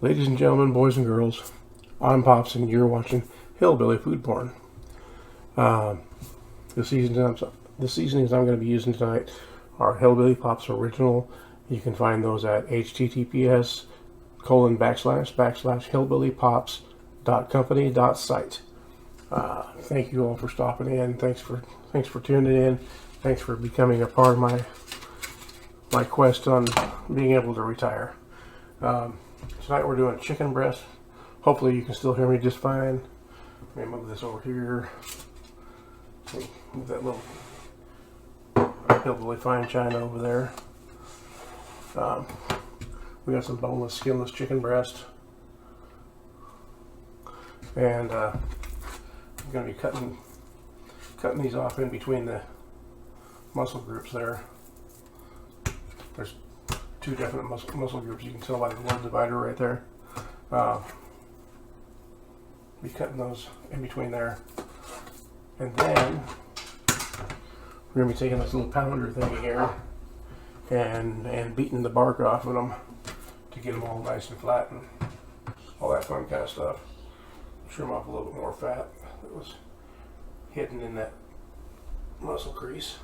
Ladies and gentlemen, boys and girls, I'm Pops, and you're watching Hillbilly Food Porn. The seasonings I'm going to be using tonight are Hillbilly Pops Original. You can find those at https://hillbillypops.company.site. Thank you all for stopping in. Thanks for tuning in. Thanks for becoming a part of my quest on being able to retire. Tonight we're doing chicken breast. Hopefully you can still hear me just fine. Let me move this over here. Move that little Hillbilly fine china over there. We got some boneless, skinless chicken breast. And I'm going to be cutting these off in between the muscle groups there. There's two different muscle groups. You can tell by the little divider right there. Be cutting those in between there. And then we're going to be taking this little pounder thing here and beating the bark off of them to get them all nice and flat and all that fun kind of stuff. Trim off a little bit more fat that was hidden in that muscle crease.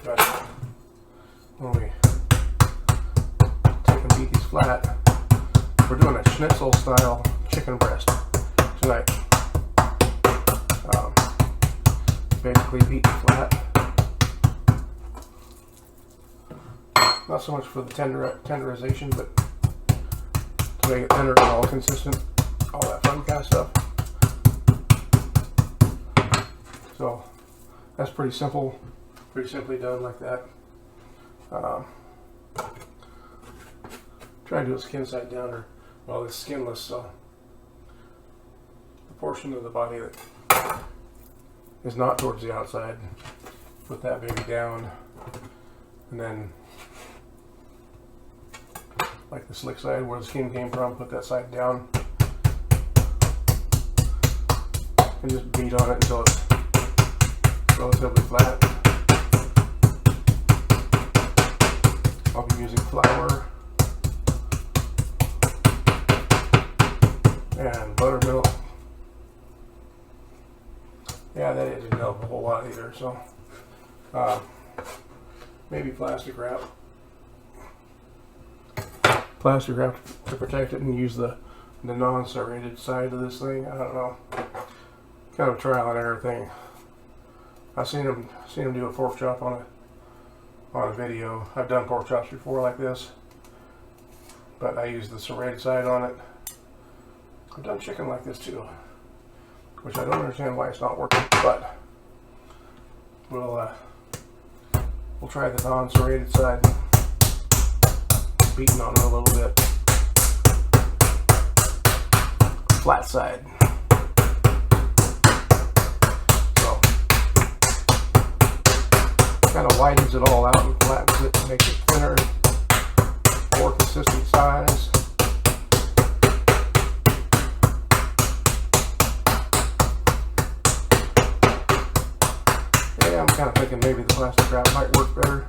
But when we take and beat these flat, we're doing a Schnitzel style chicken breast tonight. Basically beaten flat. Not so much for the tenderization, but to make it tender and all consistent, all that fun kind of stuff. So that's pretty simple, pretty simply done like that. Try to do it skin side down, or well, it's skinless, so the portion of the body that is not towards the outside, put that baby down, and then like the slick side where the skin came from, put that side down and just beat on it until it's relatively flat. I'll be using flour and buttermilk. Yeah, that didn't help a whole lot either, so maybe plastic wrap to protect it, and use the non-serrated side of this thing. I don't know, kind of trial and error thing. I've seen them do a pork chop on a video. I've done pork chops before like this, but I use the serrated side on it. I've done chicken like this too, which I don't understand why it's not working, but we'll try the non-serrated side, beating on it a little bit. Flat side. So kind of widens it all out and flattens it to make it thinner, more consistent size. Yeah, I'm kind of thinking maybe the plastic wrap might work better.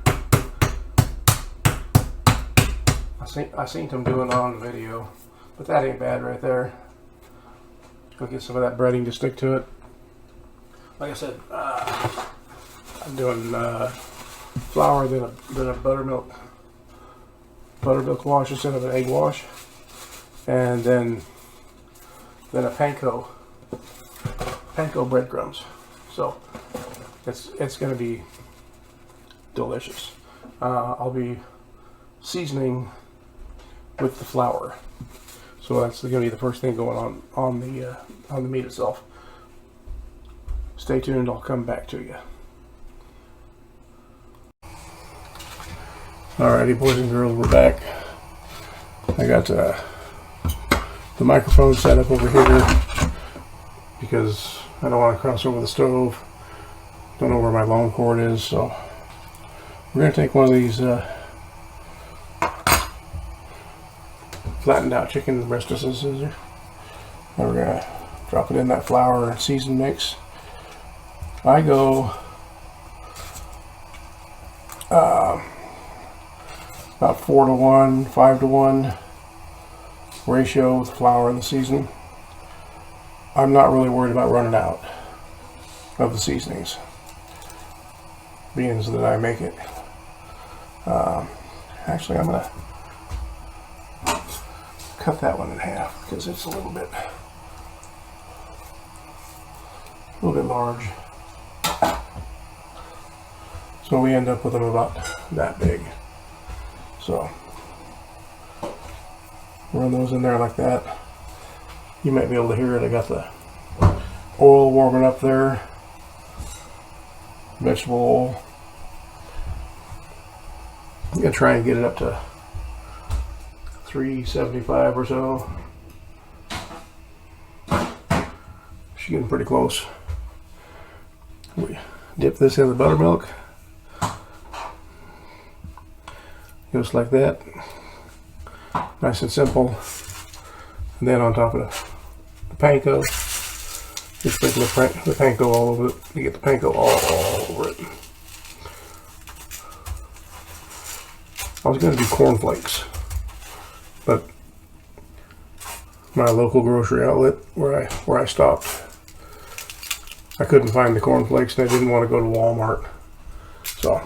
I seen them doing it on the video, but that ain't bad right there. Go get some of that breading to stick to it. Like I said, I'm doing flour, then a buttermilk wash instead of an egg wash, and then a panko breadcrumbs. So it's going to be delicious. I'll be seasoning with the flour, so that's going to be the first thing going on the meat itself. Stay tuned. I'll come back to you. Alrighty, boys and girls, we're back. I got the microphone set up over here because I don't want to cross over the stove. Don't know where my long cord is, so we're going to take one of these flattened out chicken breasts, and we're going to drop it in that flour and season mix. I go about 4 to 1, 5 to 1 ratio with flour and the seasoning, I'm not really worried about running out of the seasonings, being that I make it. Actually, I'm gonna cut that one in half because it's a little bit large. So we end up with them about that big. So run those in there like that. You might be able to hear it. I got the oil warming up there. Vegetable oil. I'm gonna try and get it up to 375 or so. She's getting pretty close. We dip this in the buttermilk. Just like that. Nice and simple. And then on top of the panko, just sprinkle the panko all over it. You get the panko all over it. I was going to do cornflakes, but my local grocery outlet where I stopped, I couldn't find the cornflakes and I didn't want to go to Walmart. So,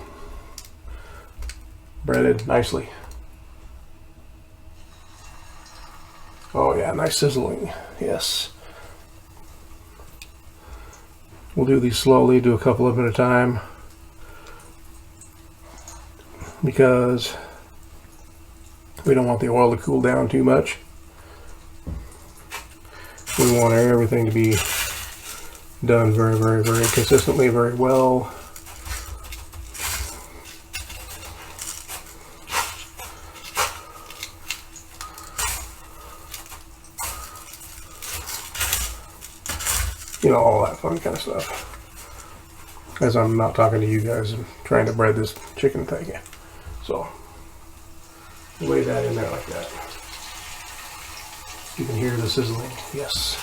breaded nicely. Oh yeah, nice sizzling. Yes. We'll do these slowly, do a couple of them at a time, because we don't want the oil to cool down too much. We want everything to be done very, very, very consistently, very well. You know, all that fun kind of stuff. As I'm not talking to you guys, I'm trying to bread this chicken thing. So, lay that in there like that. You can hear the sizzling. Yes.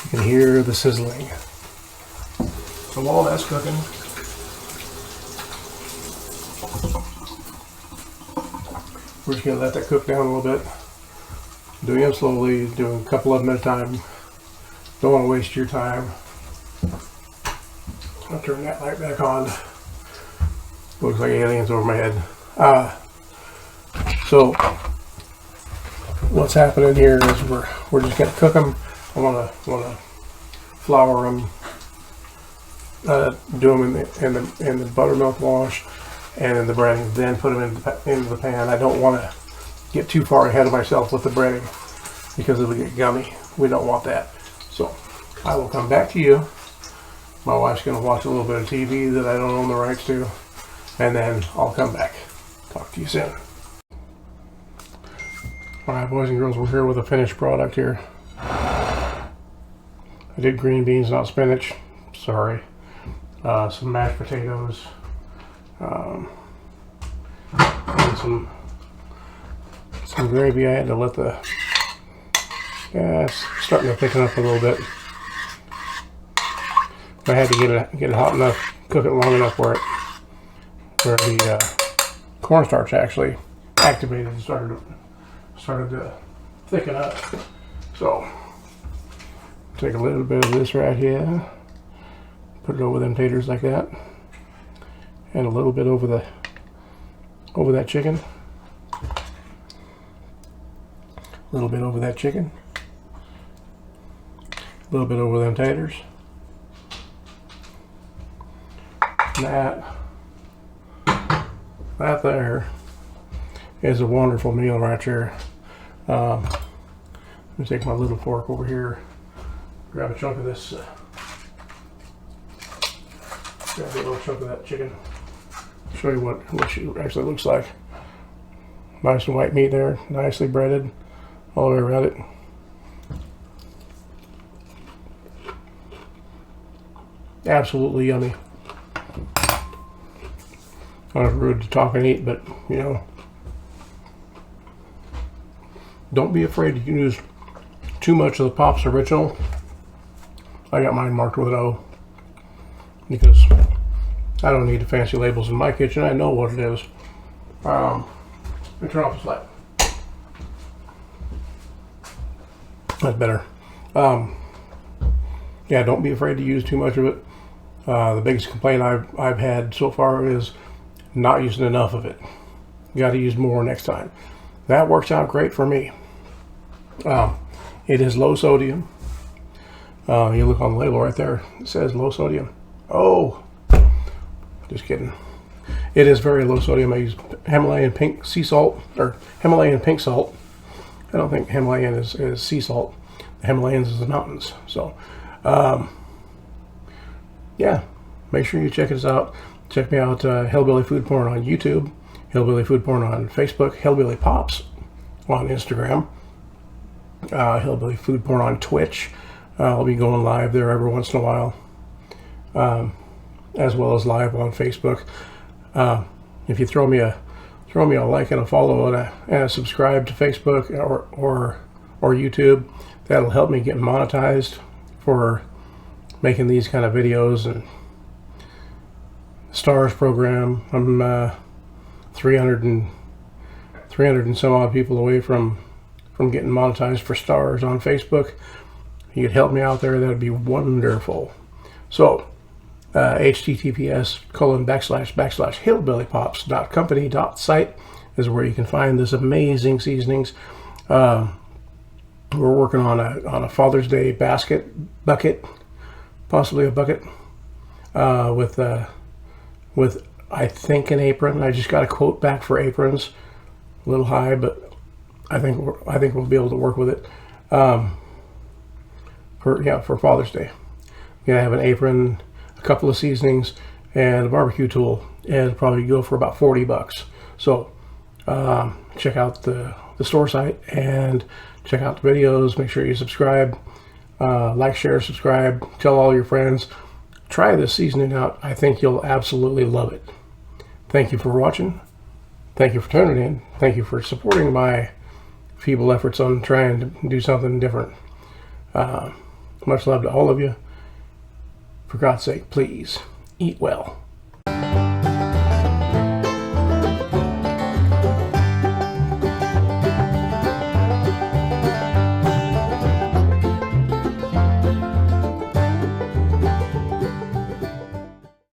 You can hear the sizzling. So while that's cooking, we're just going to let that cook down a little bit. Doing it slowly, doing a couple of them at a time. Don't want to waste your time. I'll turn that light back on. Looks like aliens over my head. So what's happening here is we're just gonna cook them. I wanna flour them, do them in the buttermilk wash and in the breading. Then put them into the pan. I don't want to get too far ahead of myself with the breading because it'll get gummy. We don't want that. So I will come back to you. My wife's going to watch a little bit of TV that I don't own the rights to, and then I'll come back. Talk to you soon. Alright, boys and girls, we're here with a finished product here. I did green beans, not spinach. Sorry. Some mashed potatoes. And some gravy. I had to let the gas starting to thicken up a little bit. I had to get it hot enough, cook it long enough where the cornstarch actually activated and started to thicken up. So take a little bit of this right here, put it over them taters like that, and a little bit over that chicken. A little bit over that chicken. A little bit over them taters. That there is a wonderful meal right there. Let me take my little fork over here, grab a chunk of this, grab a little chunk of that chicken, show you what she actually looks like. Nice and white meat there, nicely breaded all the way around it. Absolutely yummy. I'm rude to talk and eat, but you know, don't be afraid to use too much of the Pop's Original. I got mine marked with an O because I don't need the fancy labels in my kitchen. I know what it is. Let me turn off this light. That's better. Yeah, don't be afraid to use too much of it. The biggest complaint I've had so far is not using enough of it. You got to use more next time. That works out great for me. It is low sodium. You look on the label right there. It says low sodium. Oh, just kidding. It is very low sodium. I use Himalayan pink sea salt, or Himalayan pink salt. I don't think Himalayan is sea salt. The Himalayas is the mountains. So, yeah, make sure you check us out. Check me out, Hillbilly Food Porn on YouTube, Hillbilly Food Porn on Facebook, Hillbilly Pops on Instagram, Hillbilly Food Porn on Twitch. I'll be going live there every once in a while, as well as live on Facebook. If you throw me a like and a follow and a subscribe to Facebook or YouTube, that'll help me get monetized for making these kind of videos. And Stars program, I'm 300 and some odd people away from getting monetized for Stars on Facebook. If you could help me out there, that'd be wonderful. So https://hillbillypops.company.site is where you can find this amazing seasonings. We're working on a Father's Day bucket, possibly a bucket, with I think an apron. I just got a quote back for aprons, a little high, but I think we'll be able to work with it. For Father's Day, you're gonna have an apron, a couple of seasonings, and a barbecue tool, and it'll probably go for about $40. So check out the store site and check out the videos. Make sure you subscribe, like, share, subscribe, tell all your friends. Try this seasoning out. I think you'll absolutely love it. Thank you for watching. Thank you for tuning in. Thank you for supporting my feeble efforts on trying to do something different. Much love to all of you. For God's sake, please eat well.